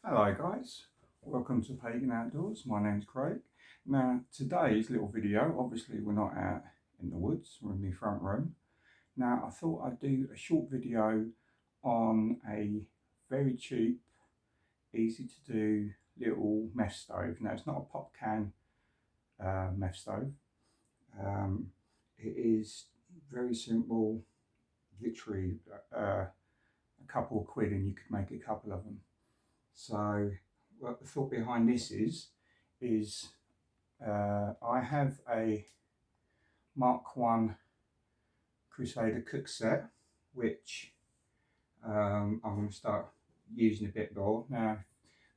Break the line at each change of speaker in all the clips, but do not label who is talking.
Hello guys, welcome to Pagan Outdoors. My name's Craig. Now today's little video, obviously we're not out in the woods, we're in the front room. Now I thought I'd do a short video on a very cheap, easy to do little meth stove. Now it's not a pop can meth stove. It is very simple, literally a couple of quid and you could make a couple of them. So what the thought behind this is I have a Mark 1 Crusader cook set, which I'm going to start using a bit more. Now,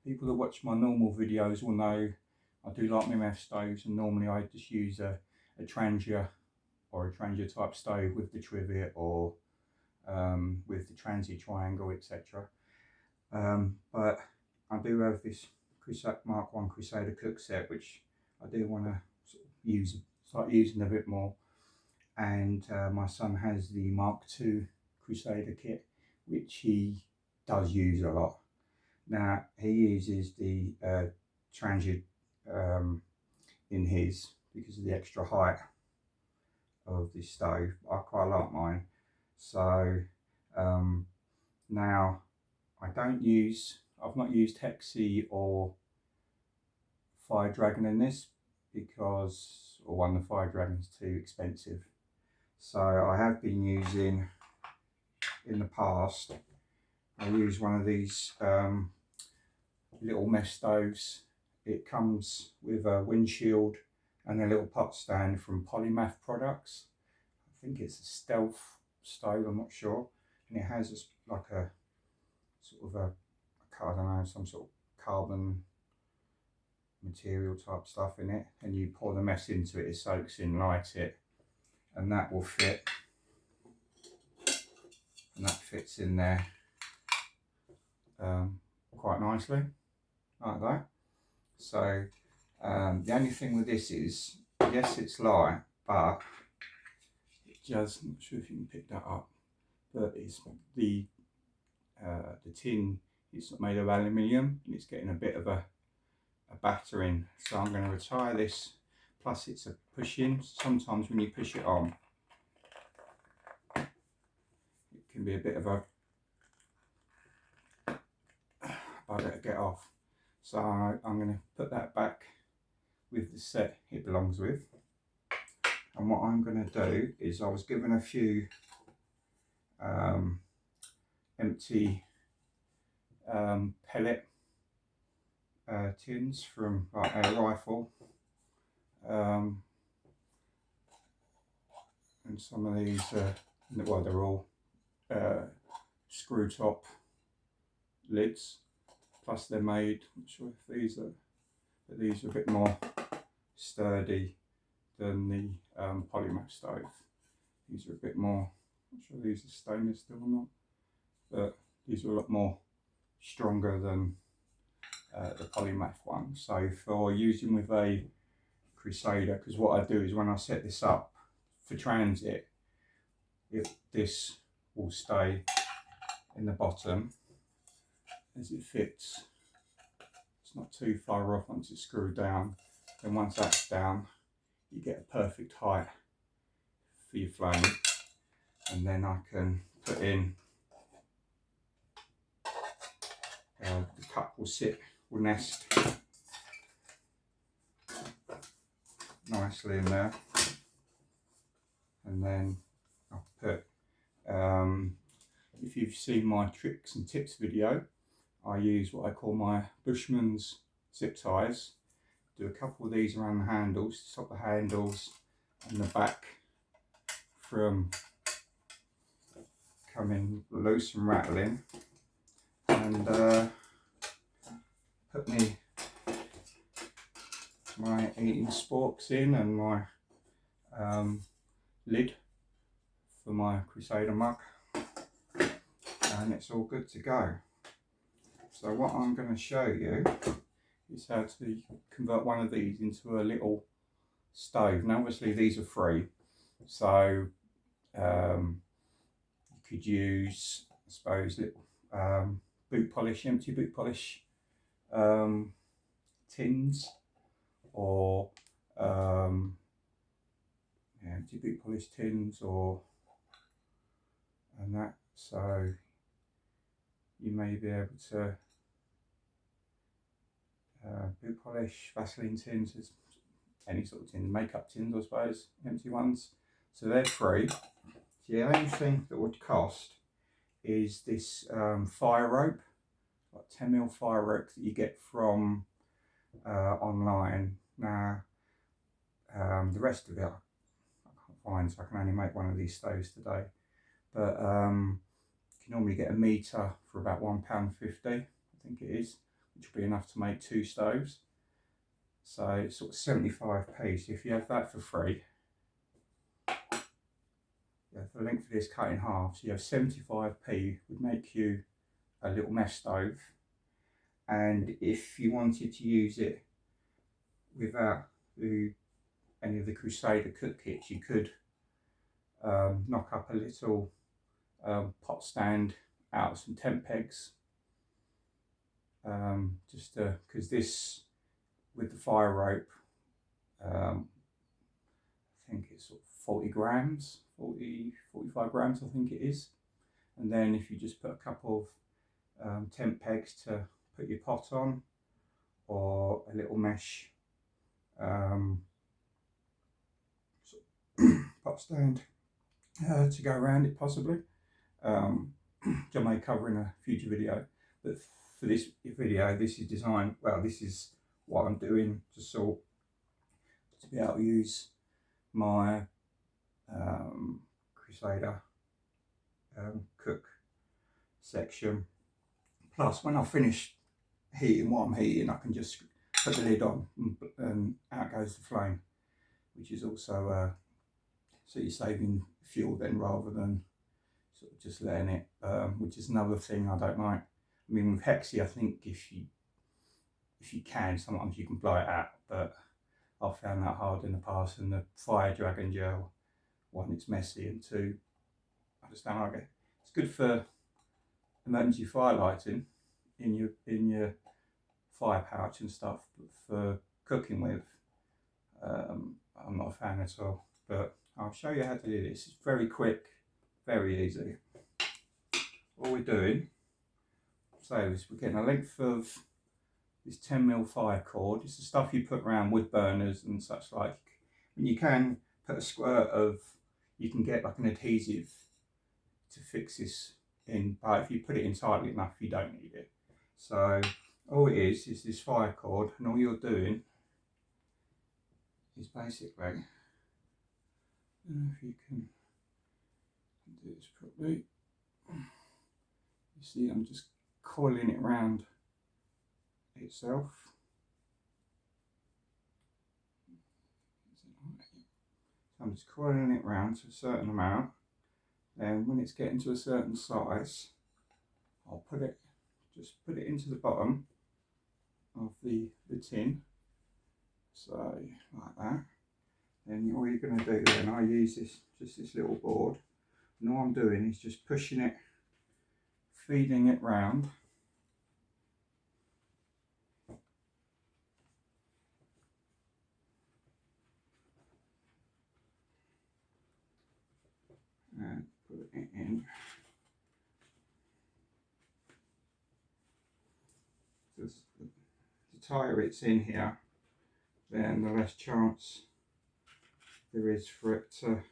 people that watch my normal videos will know I do like my meth stoves, and normally I just use a Trangia or a Trangia type stove with the trivet or with the Transi triangle, etc. But I do have this Mark 1 Crusader cook set, which I do want to start using a bit more. And my son has the Mark 2 Crusader kit, which he does use a lot. Now he uses the Transit in his because of the extra height of the stove. I quite like mine. So now I've not used Hexi or Fire Dragon in this because, or one of the Fire Dragon's too expensive. So I have been using, in the past, I use one of these little meth stoves. It comes with a windshield and a little pot stand from Polymath products. I think it's a stealth stove, I'm not sure. And it has like a sort of I don't know, some sort of carbon material type stuff in it, and you pour the mess into it, it soaks in, light it, and that will fit, and that fits in there quite nicely, like that. So the only thing with this is, yes, it's light, but it just, I'm not sure if you can pick that up, but it's the tin is made of aluminium and it's getting a bit of a battering. So I'm going to retire this, plus it's a push in. Sometimes when you push it on, it can be a bit of a bugger to get off. So I'm going to put that back with the set it belongs with. And what I'm going to do is, I was given a few empty pellet tins from Air Rifle, and some of these, well, they're all screw top lids, plus they're made, I'm not sure if these are, but these are a bit more sturdy than the Polymath stove. These are a bit more, I'm not sure these are stainless steel or not, but these are a lot more stronger than the Polymath one. So for using with a Crusader, because what I do is when I set this up for transit, this will stay in the bottom as it fits. It's not too far off once it's screwed down. Then once that's down, you get a perfect height for your flame, and then I can put in the cup will nest nicely in there, and then I'll put, if you've seen my tricks and tips video, I use what I call my Bushman's zip ties. Do a couple of these around the handles, to stop the handles and the back from coming loose and rattling, and put my eating sporks in, and my lid for my Crusader mug, and it's all good to go. So what I'm going to show you is how to convert one of these into a little stove. Now obviously these are free, so you could use, I suppose, little boot polish, empty boot polish tins or boot polish tins or and that, so you may be able to boot polish, Vaseline tins, any sort of tin, makeup tins I suppose, empty ones, so they're free. So the only thing that would cost is this fire rope, like 10mm fire rope that you get from online. Now the rest of it I can't find, so I can only make one of these stoves today, but you can normally get a metre for about £1.50, I think it is, which will be enough to make 2 stoves. So it's sort of 75p. So if you have that for free, the length of this cut in half, so you have 75p would make you a little Meths stove. And if you wanted to use it without any of the Crusader cook kits, you could knock up a little pot stand out of some tent pegs, just because this, with the fire rope, I think it's sort of 40 grams, 45 grams I think it is. And then if you just put a couple of tent pegs to put your pot on, or a little mesh pot stand to go around it possibly, which I may cover in a future video. But for this video, this is designed, well, this is what I'm doing to be able to use my Crusader cook section. Plus, when I finish heating what I'm heating, I can just put the lid on and out goes the flame, which is also so you're saving fuel then, rather than sort of just letting it which is another thing I don't like. I mean, with Hexi, I think if you can, sometimes you can blow it out, but I've found that hard in the past. And the fire dragon gel, one, it's messy, and two, I just don't like it. It's good for emergency fire lighting in your fire pouch and stuff, but for cooking with, I'm not a fan at all. But I'll show you how to do this. It's very quick, very easy. All we're doing, so is we're getting a length of this 10mm fire cord. It's the stuff you put around wood burners and such like. And you can put a squirt of, you can get like an adhesive to fix this in, but if you put it in tightly enough, you don't need it. So all it is this fire cord, and all you're doing is basically, I don't know if you can do this properly. You see, I'm just coiling it round itself. So I'm just coiling it round to a certain amount. Then when it's getting to a certain size, I'll just put it into the bottom of the tin, so like that. Then all you're going to do then, I use just this little board, and all I'm doing is just pushing it, feeding it round. And put it in. Just the tighter it's in here, then the less chance there is for it to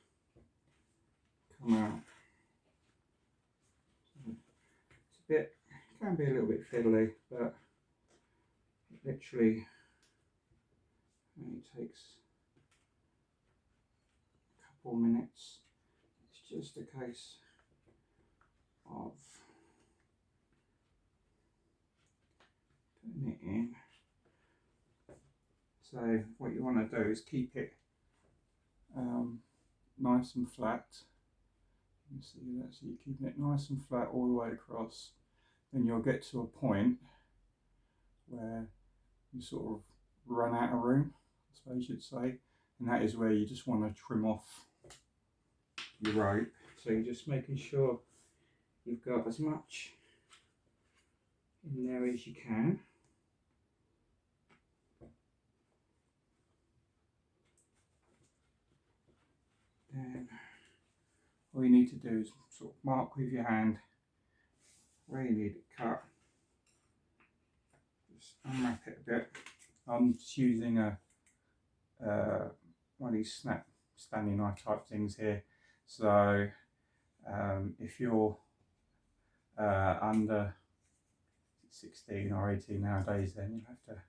come out. It's can be a little bit fiddly, but it literally only takes a couple minutes. It's just a case of putting it in. So what you want to do is keep it nice and flat. You can see that, so you're keeping it nice and flat all the way across. Then you'll get to a point where you sort of run out of room, I suppose you'd say, and that is where you just want to trim off your rope. So you're just making sure you've got as much in there as you can. all you need to do is sort of mark with your hand where you need it cut. Just unwrap it a bit. I'm just using a one of these snap Stanley knife type things here. So if you're under 16 or 18 nowadays, then you have to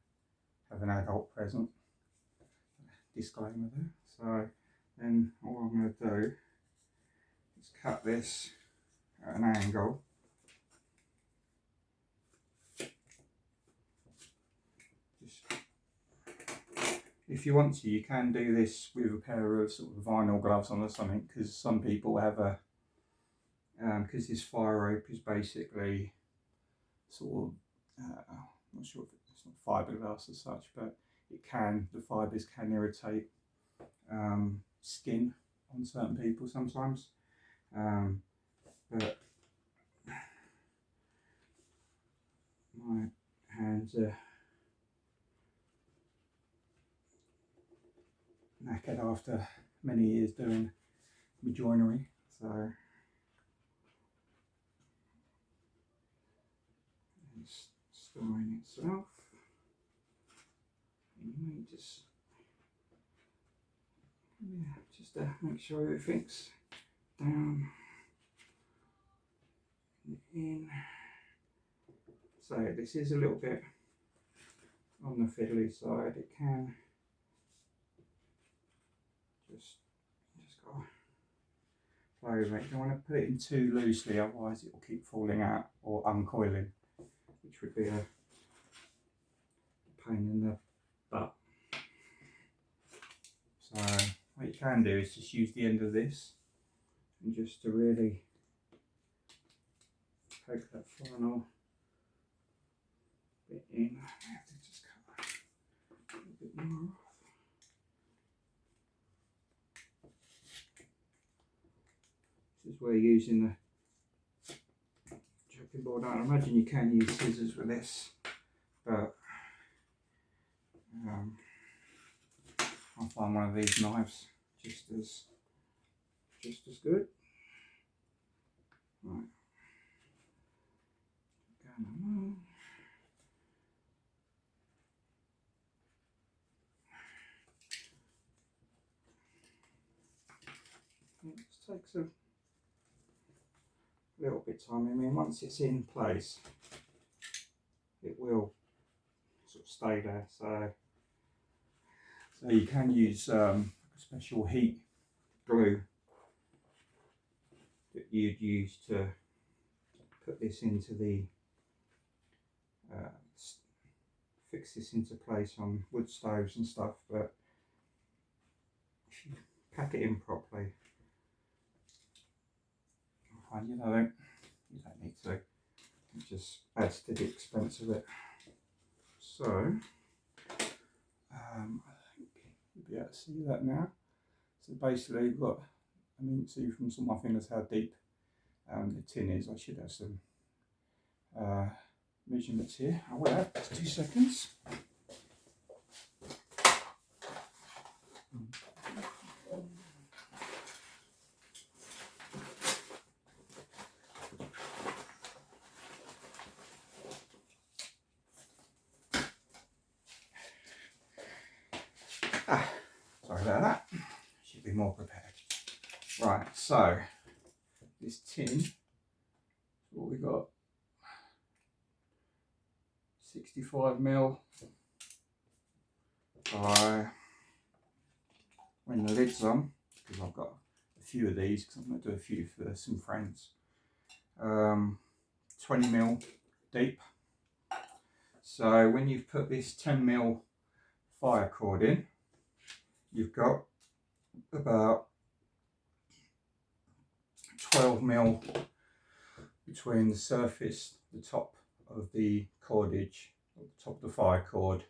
have an adult present. Disclaimer there. So then all I'm going to do is cut this at an angle. If you want to, you can do this with a pair of sort of vinyl gloves on or something, because some people have a, because this fire rope is basically sort of, I'm not sure if it's not fiberglass as such, but the fibres can irritate skin on certain people sometimes. But my hands are knackered after many years doing my joinery, so it's storing itself. And you may just make sure everything's down and in. So this is a little bit on the fiddly side. It can just got to play with it. You don't want to put it in too loosely, otherwise it will keep falling out or uncoiling, which would be a pain in the butt. So what you can do is just use the end of this and just to really poke that final bit in. I have to just cut a little bit more off. This is where you're using the chopping board. I imagine you can use scissors with this, but I'll find one of these knives just as good. Right. It just takes a little bit of time. I mean, once it's in place, it will sort of stay there. So you can use special heat glue that you'd use to put this into the fix this into place on wood stoves and stuff. But if you pack it in properly, you don't need to. It just adds to the expense of it. So I think you'll be able to see that now. So basically, you've got, I mean, you can see from some of my fingers how deep the tin is. I should have some measurements here. I will have just 2 seconds. Sorry about that. Should be more prepared. Right, so this tin, what we got, 65mm by, when the lid's on, because I've got a few of these, because I'm going to do a few for some friends, 20mm deep. So when you've put this 10mm fire cord in, you've got about 12mm between the surface, the top of the cordage, the top of the fire cord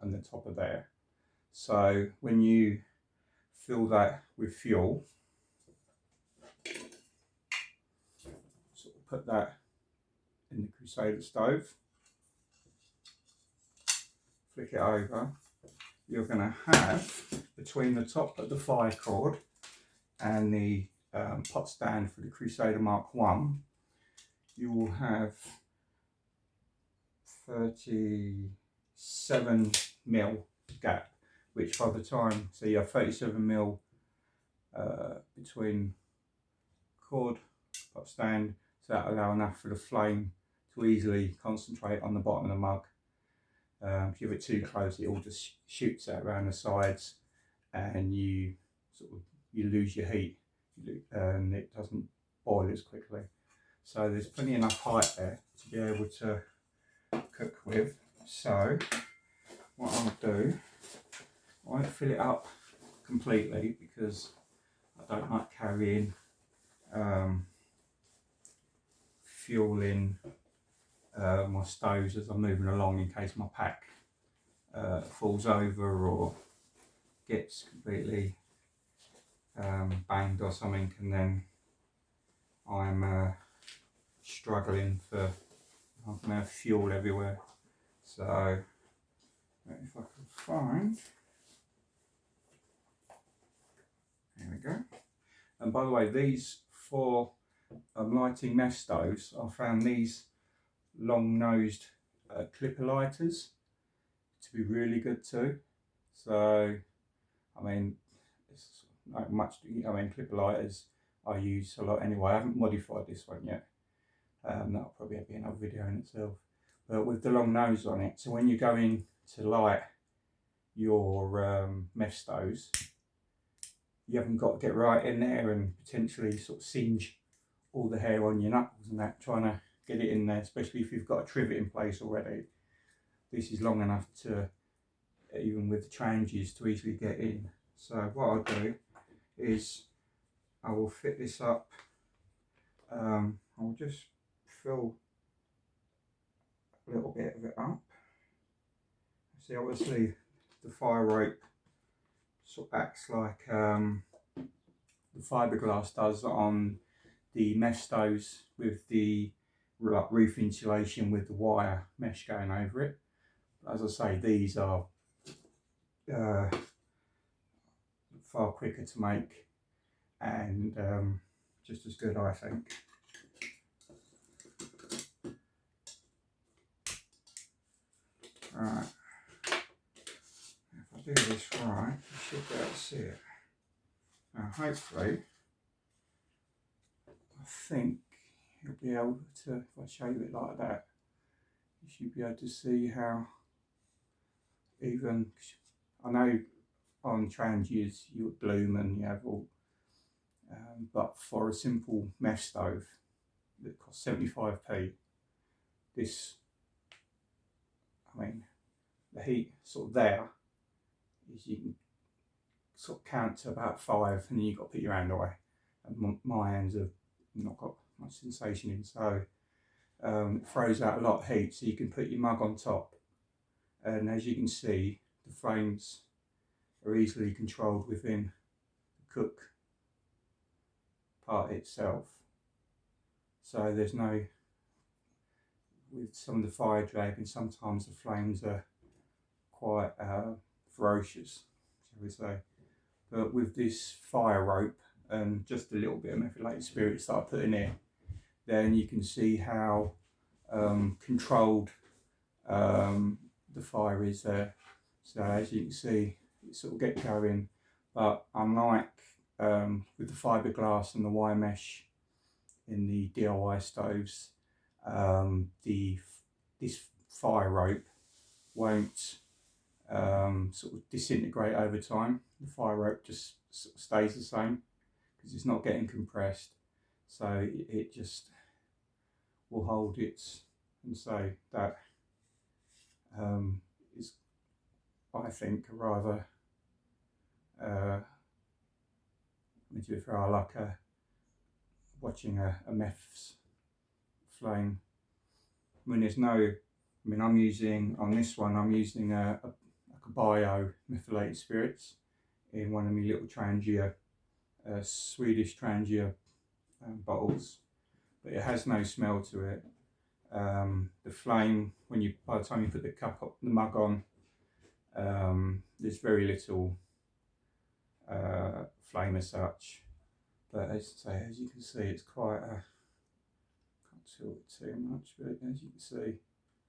and the top of there. So when you fill that with fuel, sort of put that in the Crusader stove, flick it over, you're going to have between the top of the fire cord and the pot stand for the Crusader Mark 1, you will have 37mm gap, which by the time, so you have 37mm between cord, pot stand, so that'll allow enough for the flame to easily concentrate on the bottom of the mug. If you have it too close, it all just shoots out around the sides, and you lose your heat, and it doesn't boil as quickly. So there's plenty enough height there to be able to cook with. So what I'll do, I won't fill it up completely because I don't like carrying fuel in my stoves as I'm moving along, in case my pack falls over or gets completely banged or something, and then I'm struggling for, I'm going to have fuel everywhere. So if I can find, there we go. And by the way, these for lighting mess stoves, I found these long-nosed clipper lighters to be really good too. So I mean, it's not much, I mean, clipper lighters I use a lot anyway. I haven't modified this one yet. That'll probably be another video in itself. But with the long nose on it, so when you go in to light your mess stoves, you haven't got to get right in there and potentially sort of singe all the hair on your knuckles and that, trying to get it in there, especially if you've got a trivet in place already. This is long enough to, even with the changes, to easily get in. So what I'll do is I will fit this up. I'll just fill a little bit of it up. See, obviously the fire rope sort of acts like the fiberglass does on the mesh stoves, with the roof insulation with the wire mesh going over it. As I say, these are far quicker to make and just as good, I think. Right, if I do this right, you should be able to see it. Now hopefully, I think you'll be able to, if I show you it like that, you should be able to see how, even, I know on transiers you would bloom and you have all, but for a simple mesh stove that costs 75p, this, I mean, the heat sort of there is, you can sort of count to about 5 and then you've got to put your hand away. And my hands have not got much sensation in, so it throws out a lot of heat, so you can put your mug on top, and as you can see, the frames are easily controlled within the cook part itself. So there's no, with some of the fire dragging, sometimes the flames are quite ferocious, shall we say. But with this fire rope and just a little bit of methylated spirits that I put in there, then you can see how controlled the fire is there. So as you can see, it sort of gets going, but unlike with the fiberglass and the wire mesh in the DIY stoves, this fire rope won't sort of disintegrate over time. The fire rope just sort of stays the same because it's not getting compressed, so it just will hold its, and so that is, I think, a rather to be fair, I like watching a Meths flame. I mean, there's no, I mean, I'm using, on this one, I'm using like a bio methylated spirits in one of my little Trangia, Swedish Trangia bottles, but it has no smell to it. The flame, when you, by the time you put the cup up, the mug on, there's very little flame as such. But as I say, as you can see, it's quite a, can't tilt it too much, but as you can see,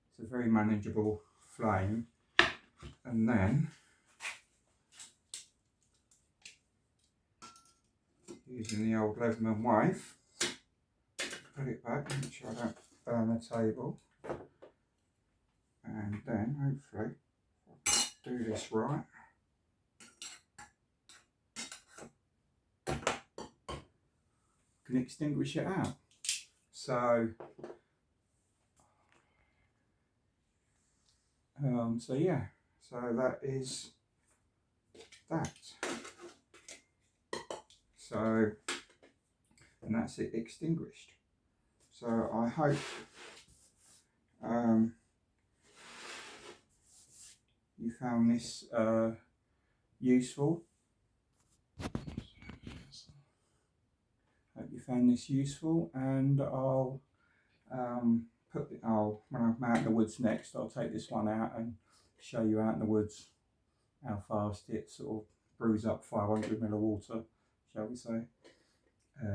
it's a very manageable flame. And then using the old Leatherman wave, put it back, make sure I don't burn the table. And then hopefully, if I do this right, can extinguish it out. So yeah, so that is that. So, and that's it extinguished. So I hope you found this useful. Hope you found this useful, and I'll when I'm out in the woods next, I'll take this one out and show you out in the woods how fast it sort of brews up 500 ml of water, shall we say,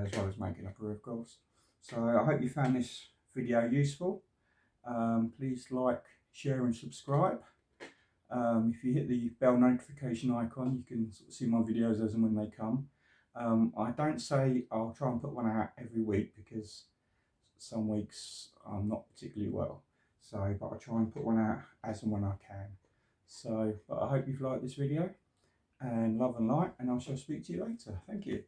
as well as making a brew, of course. So I hope you found this video useful. Please like, share and subscribe. If you hit the bell notification icon, you can sort of see my videos as and when they come. I don't say I'll try and put one out every week because some weeks I'm not particularly well. So, but I try and put one out as and when I can. So, but I hope you've liked this video, and love and light, and I shall speak to you later. Thank you.